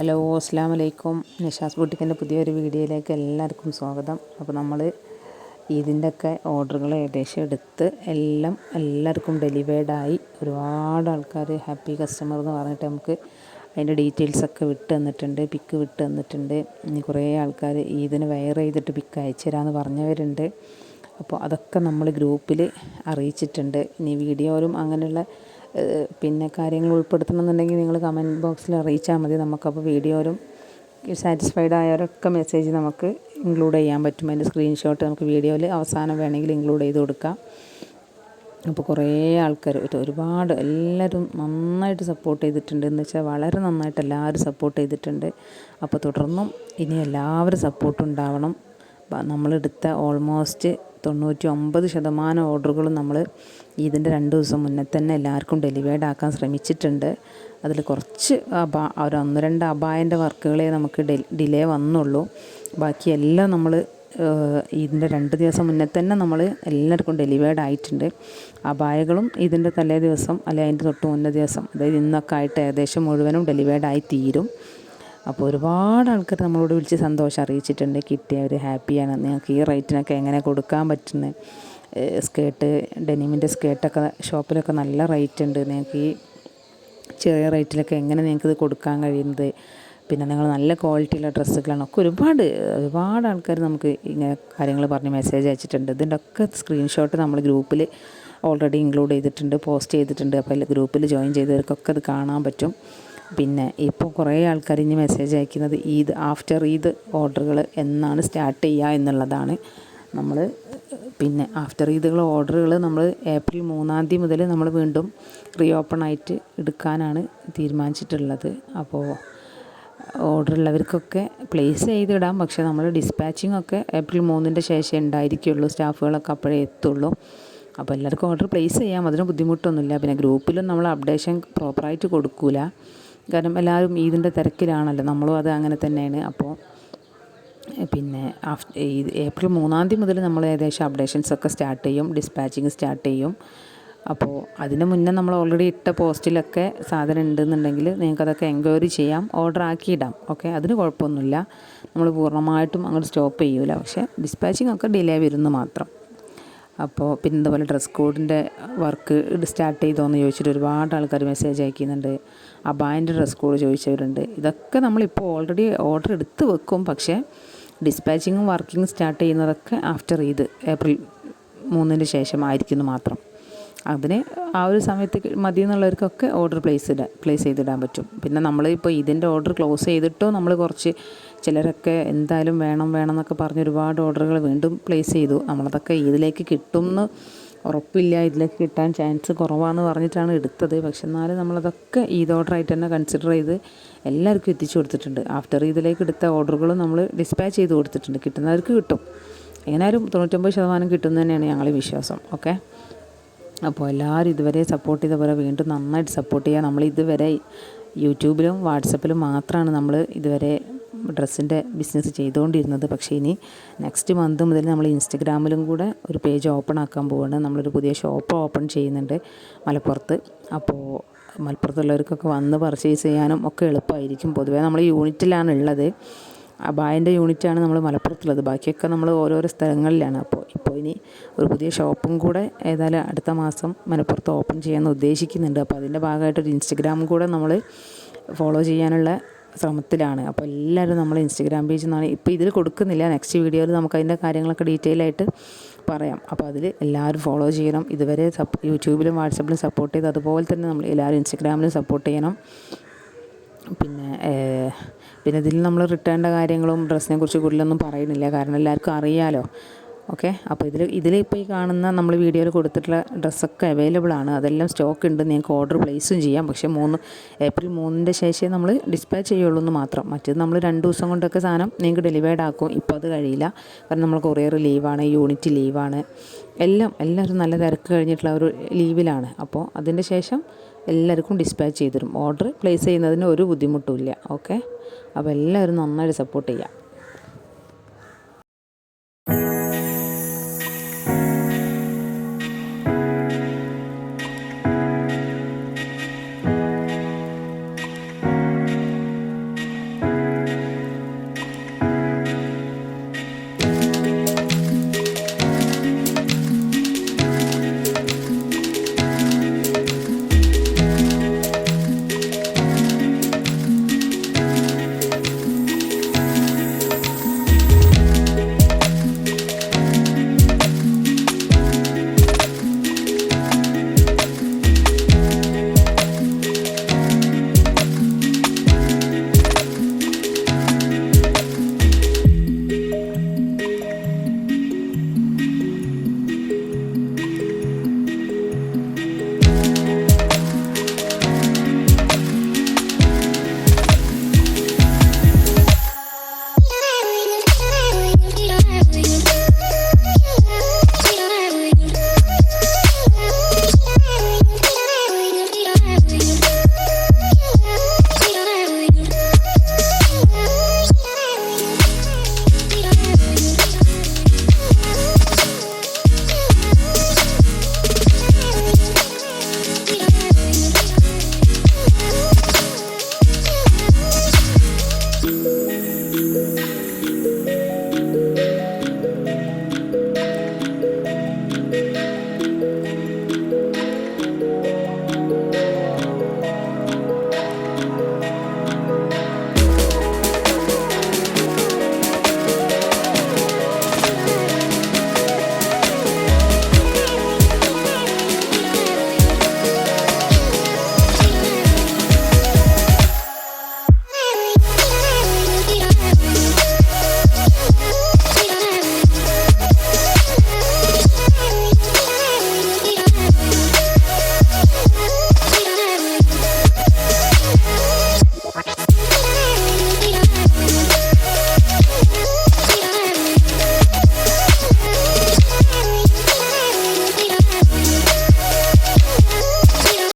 Hello, അസ്സലാമു അലൈക്കും. നിഷാസ് ബുട്ടിക്കിൻ്റെ പുതിയൊരു വീഡിയോയിലേക്ക് എല്ലാവർക്കും സ്വാഗതം. അപ്പോൾ നമ്മൾ ഇതിൻ്റെയൊക്കെ ഓർഡറുകൾ ഏകദേശം എടുത്ത് എല്ലാവർക്കും ഡെലിവേർഡായി. ഒരുപാട് ആൾക്കാർ ഹാപ്പി കസ്റ്റമർ എന്ന് പറഞ്ഞിട്ട് നമുക്ക് അതിൻ്റെ ഡീറ്റെയിൽസൊക്കെ വിട്ട് തന്നിട്ടുണ്ട്, പിക്ക് വിട്ട് തന്നിട്ടുണ്ട്. ഇനി കുറേ ആൾക്കാർ ഇതിന് വെയർ ചെയ്തിട്ട് പിക്ക് അയച്ചു തരാമെന്ന് പറഞ്ഞവരുണ്ട്. അപ്പോൾ അതൊക്കെ നമ്മൾ ഗ്രൂപ്പിൽ അറിയിച്ചിട്ടുണ്ട്. ഇനി വീഡിയോയിലും അങ്ങനെയുള്ള കാര്യങ്ങൾ ഉൾപ്പെടുത്തണമെന്നുണ്ടെങ്കിൽ നിങ്ങൾ കമൻറ്റ് ബോക്സിൽ അറിയിച്ചാൽ മതി. നമുക്കപ്പോൾ വീഡിയോയിലും സാറ്റിസ്ഫൈഡ് ആയവരൊക്കെ മെസ്സേജ് നമുക്ക് ഇൻക്ലൂഡ് ചെയ്യാൻ പറ്റും. അതിൻ്റെ സ്ക്രീൻഷോട്ട് നമുക്ക് വീഡിയോയിൽ അവസാനം വേണമെങ്കിൽ ഇൻക്ലൂഡ് ചെയ്ത് കൊടുക്കാം. അപ്പോൾ കുറേ ആൾക്കാർ ഒരുപാട് എല്ലാവരും നന്നായിട്ട് സപ്പോർട്ട് ചെയ്തിട്ടുണ്ട്. എന്ന് വെച്ചാൽ വളരെ നന്നായിട്ട് എല്ലാവരും സപ്പോർട്ട് ചെയ്തിട്ടുണ്ട്. അപ്പോൾ തുടർന്നും ഇനി എല്ലാവരും സപ്പോർട്ട് ഉണ്ടാവണം. നമ്മളെടുത്ത ഓൾമോസ്റ്റ് 99% ഓർഡറുകളും നമ്മൾ ഇതിൻ്റെ 2 ദിവസം മുന്നേ തന്നെ എല്ലാവർക്കും ഡെലിവേർഡ് ആക്കാൻ ശ്രമിച്ചിട്ടുണ്ട്. അതിൽ കുറച്ച് ഒരു 1-2 അബായൻ്റെ വർക്കുകളെ നമുക്ക് ഡിലേ വന്നുള്ളൂ. ബാക്കിയെല്ലാം നമ്മൾ ഇതിൻ്റെ 2 ദിവസം മുന്നേ തന്നെ നമ്മൾ എല്ലാവർക്കും ഡെലിവേർഡ് ആയിട്ടുണ്ട്. അബായകളും ഇതിൻ്റെ തലേ ദിവസം അല്ലെങ്കിൽ അതിൻ്റെ തൊട്ട് മുന്നേ ദിവസം, അതായത് ഇന്നൊക്കെ ആയിട്ട് ഏകദേശം മുഴുവനും ഡെലിവേർഡ് ആയി തീരും. അപ്പോൾ ഒരുപാട് ആൾക്കാർ നമ്മളോട് വിളിച്ച് സന്തോഷം അറിയിച്ചിട്ടുണ്ട്. കിട്ടിയവർ ഹാപ്പിയാണ്. നിങ്ങൾക്ക് ഈ റേറ്റിനൊക്കെ എങ്ങനെ കൊടുക്കാൻ പറ്റുന്നത്? സ്കേർട്ട്, ഡെനിമിൻ്റെ സ്കേർട്ടൊക്കെ ഷോപ്പിലൊക്കെ നല്ല റേറ്റ് ഉണ്ട്. നിങ്ങൾക്ക് ഈ ചെറിയ റേറ്റിലൊക്കെ എങ്ങനെ നിങ്ങൾക്കിത് കൊടുക്കാൻ കഴിയുന്നത്? പിന്നെ നിങ്ങൾ നല്ല ക്വാളിറ്റിയുള്ള ഡ്രസ്സുകളാണ്. ഒക്കെ ഒരുപാട് ആൾക്കാർ നമുക്ക് ഇങ്ങനെ കാര്യങ്ങൾ പറഞ്ഞ് മെസ്സേജ് അയച്ചിട്ടുണ്ട്. ഇതിൻ്റെ ഒക്കെ സ്ക്രീൻഷോട്ട് നമ്മൾ ഗ്രൂപ്പിൽ ഓൾറെഡി ഇൻക്ലൂഡ് ചെയ്തിട്ടുണ്ട്, പോസ്റ്റ് ചെയ്തിട്ടുണ്ട്. അപ്പോൾ ഗ്രൂപ്പിൽ ജോയിൻ ചെയ്തവർക്കൊക്കെ അത് കാണാൻ പറ്റും. പിന്നെ ഇപ്പോൾ കുറേ ആൾക്കാർ ഇനി മെസ്സേജ് അയക്കുന്നത് ആഫ്റ്റർ ഈദ് ഓർഡറുകൾ എന്നാണ് സ്റ്റാർട്ട് ചെയ്യുക എന്നുള്ളതാണ്. നമ്മൾ പിന്നെ ആഫ്റ്റർ ഈദുകൾ ഓർഡറുകൾ നമ്മൾ ഏപ്രിൽ 3 മുതൽ നമ്മൾ വീണ്ടും റീഓപ്പൺ ആയിട്ട് എടുക്കാനാണ് തീരുമാനിച്ചിട്ടുള്ളത്. അപ്പോൾ ഓർഡർ ഉള്ളവർക്കൊക്കെ പ്ലേസ് ചെയ്തിടാം. പക്ഷേ നമ്മൾ ഡിസ്പാച്ചിങ് ഒക്കെ ഏപ്രിൽ 3 ശേഷം ഉണ്ടായിരിക്കുള്ളൂ. സ്റ്റാഫുകളൊക്കെ അപ്പോഴേ എത്തുള്ളൂ. അപ്പോൾ എല്ലാവർക്കും ഓർഡർ പ്ലേസ് ചെയ്യാം, അതിന് ബുദ്ധിമുട്ടൊന്നുമില്ല. പിന്നെ ഗ്രൂപ്പിലും നമ്മൾ അപ്ഡേഷൻ പ്രോപ്പറായിട്ട് കൊടുക്കില്ല. കാരണം എല്ലാവരും ഇതിൻ്റെ തിരക്കിലാണല്ലോ, നമ്മളും അത് അങ്ങനെ തന്നെയാണ്. അപ്പോൾ പിന്നെ ഏപ്രിൽ 3 മുതൽ നമ്മൾ ഏകദേശം അപ്ഡേഷൻസൊക്കെ സ്റ്റാർട്ട് ചെയ്യും, ഡിസ്പാച്ചിങ് സ്റ്റാർട്ട് ചെയ്യും. അപ്പോൾ അതിന് മുന്നേ നമ്മൾ ഓൾറെഡി ഇട്ട പോസ്റ്റിലൊക്കെ സാധനം ഉണ്ടെന്നുണ്ടെങ്കിൽ നിങ്ങൾക്കതൊക്കെ എൻക്വയറി ചെയ്യാം, ഓർഡർ ആക്കിയിടാം. ഓക്കെ, അതിന് കുഴപ്പമൊന്നുമില്ല. നമ്മൾ പൂർണ്ണമായിട്ടും അങ്ങോട്ട് സ്റ്റോപ്പ് ചെയ്യൂല. പക്ഷേ ഡിസ്പാച്ചിങ് ഒക്കെ ഡിലേ വരുന്നു മാത്രം. അപ്പോൾ പിന്നെ ഇതുപോലെ ഡ്രസ് കോഡിൻ്റെ വർക്ക് സ്റ്റാർട്ട് ചെയ്തോയെന്ന് ചോദിച്ചിട്ട് ഒരുപാട് ആൾക്കാർ മെസ്സേജ് അയക്കുന്നുണ്ട്. അബായൻ്റെ ഡ്രസ് കോഡ് ചോദിച്ചവരുണ്ട്. ഇതൊക്കെ നമ്മളിപ്പോൾ ഓൾറെഡി ഓർഡർ എടുത്ത് വെക്കും. പക്ഷേ ഡിസ്പാച്ചിങ്ങും വർക്കിങ്ങും സ്റ്റാർട്ട് ചെയ്യുന്നതൊക്കെ ആഫ്റ്റർ ഈദ് ഏപ്രിൽ 3 ശേഷം ആയിരിക്കുന്നു മാത്രം. അതിന് ആ ഒരു സമയത്ത് മതി എന്നുള്ളവർക്കൊക്കെ ഓർഡർ പ്ലേസ് ചെയ്തിടാൻ പറ്റും. പിന്നെ നമ്മളിപ്പോൾ ഇതിൻ്റെ ഓർഡർ ക്ലോസ് ചെയ്തിട്ടോ നമ്മൾ കുറച്ച് ചിലരൊക്കെ എന്തായാലും വേണം എന്നൊക്കെ പറഞ്ഞ് ഒരുപാട് ഓർഡറുകൾ വീണ്ടും പ്ലേസ് ചെയ്തു. നമ്മളതൊക്കെ ഇതിലേക്ക് കിട്ടുമെന്ന് ഉറപ്പില്ല, ഇതിലേക്ക് കിട്ടാൻ ചാൻസ് കുറവാണെന്ന് പറഞ്ഞിട്ടാണ് എടുത്തത്. പക്ഷെ എന്നാലും നമ്മളതൊക്കെ ഈദ് ഓർഡറായിട്ട് തന്നെ കൺസിഡർ ചെയ്ത് എല്ലാവർക്കും എത്തിച്ചു കൊടുത്തിട്ടുണ്ട്. ആഫ്റ്റർ ഇതിലേക്ക് എടുത്ത ഓർഡറുകളും നമ്മൾ ഡിസ്പാച്ച് ചെയ്ത് കൊടുത്തിട്ടുണ്ട്. കിട്ടുന്നവർക്ക് കിട്ടും. എങ്ങനെയായാലും 99% കിട്ടുന്നത് തന്നെയാണ് ഞങ്ങളെ വിശ്വാസം. ഓക്കെ, അപ്പോൾ എല്ലാവരും ഇതുവരെ സപ്പോർട്ട് ചെയ്ത പോലെ വീണ്ടും നന്നായിട്ട് സപ്പോർട്ട് ചെയ്യുക. നമ്മൾ ഇതുവരെ യൂട്യൂബിലും വാട്സപ്പിലും മാത്രമാണ് നമ്മൾ ഇതുവരെ ഡ്രസ്സിൻ്റെ ബിസിനസ് ചെയ്തുകൊണ്ടിരുന്നത്. പക്ഷേ ഇനി നെക്സ്റ്റ് മന്ത് മുതൽ നമ്മൾ ഇൻസ്റ്റഗ്രാമിലും കൂടെ ഒരു പേജ് ഓപ്പൺ ആക്കാൻ പോവുകയാണ്. നമ്മളൊരു പുതിയ ഷോപ്പ് ഓപ്പൺ ചെയ്യുന്നുണ്ട് മലപ്പുറത്ത്. അപ്പോൾ മലപ്പുറത്തുള്ളവർക്കൊക്കെ വന്ന് പർച്ചേസ് ചെയ്യാനും ഒക്കെ എളുപ്പമായിരിക്കും. പൊതുവേ നമ്മൾ യൂണിറ്റിലാണ് ഉള്ളത്. അബായൻ്റെ യൂണിറ്റാണ് നമ്മൾ മലപ്പുറത്തുള്ളത്. ബാക്കിയൊക്കെ നമ്മൾ ഓരോരോ സ്ഥലങ്ങളിലാണ്. ഇപ്പോൾ ഇനി ഒരു പുതിയ ഷോപ്പും കൂടെ ഏതായാലും അടുത്ത മാസം മലപ്പുറത്ത് ഓപ്പൺ ചെയ്യാമെന്ന് ഉദ്ദേശിക്കുന്നുണ്ട്. അപ്പോൾ അതിൻ്റെ ഭാഗമായിട്ടൊരു ഇൻസ്റ്റഗ്രാമും കൂടെ നമ്മൾ ഫോളോ ചെയ്യാനുള്ള ശ്രമത്തിലാണ്. അപ്പോൾ എല്ലാവരും നമ്മൾ ഇൻസ്റ്റഗ്രാം പേജ് എന്നാണ് ഇപ്പോൾ ഇതിൽ കൊടുക്കുന്നില്ല. നെക്സ്റ്റ് വീഡിയോയിൽ നമുക്കതിൻ്റെ കാര്യങ്ങളൊക്കെ ഡീറ്റെയിൽ ആയിട്ട് പറയാം. അപ്പോൾ അതിൽ എല്ലാവരും ഫോളോ ചെയ്യണം. ഇതുവരെ യൂട്യൂബിലും വാട്സപ്പിലും സപ്പോർട്ട് ചെയ്ത് അതുപോലെ തന്നെ നമ്മൾ എല്ലാവരും ഇൻസ്റ്റഗ്രാമിലും സപ്പോർട്ട് ചെയ്യണം. പിന്നെ ഇതിൽ നമ്മൾ റിട്ടേണിൻ്റെ കാര്യങ്ങളും ഡ്രസ്സിനെ കുറിച്ച് കൂടുതലൊന്നും പറയുന്നില്ല, കാരണം എല്ലാവർക്കും അറിയാമല്ലോ. ഓക്കെ, അപ്പോൾ ഇതിലിപ്പോൾ ഈ കാണുന്ന നമ്മൾ വീഡിയോയിൽ കൊടുത്തിട്ടുള്ള ഡ്രസ്സൊക്കെ അവൈലബിൾ ആണ്. അതെല്ലാം സ്റ്റോക്ക് ഉണ്ട്. നിങ്ങൾക്ക് ഓർഡർ പ്ലേസും ചെയ്യാം. പക്ഷേ ഏപ്രിൽ 3 ശേഷമേ നമ്മൾ ഡിസ്പാച്ച് ചെയ്യുള്ളൂ എന്ന് മാത്രം. മറ്റേത് നമ്മൾ 2 ദിവസം കൊണ്ടൊക്കെ സാധനം നിങ്ങൾക്ക് ഡെലിവേർഡ് ആക്കും. ഇപ്പോൾ അത് കഴിയില്ല, കാരണം നമ്മൾ കൊറിയർ ലീവാണ്, യൂണിറ്റ് ലീവാണ്, എല്ലാവരും നല്ല തിരക്ക് കഴിഞ്ഞിട്ടുള്ള ഒരു ലീവിലാണ്. അപ്പോൾ അതിൻ്റെ ശേഷം എല്ലാവർക്കും ഡിസ്പാച്ച് ചെയ്തിരും. ഓർഡർ പ്ലേസ് ചെയ്യുന്നതിന് ഒരു ബുദ്ധിമുട്ടുമില്ല. ഓക്കെ, അപ്പോൾ എല്ലാവരും നന്നായിട്ട് സപ്പോർട്ട് ചെയ്യാം.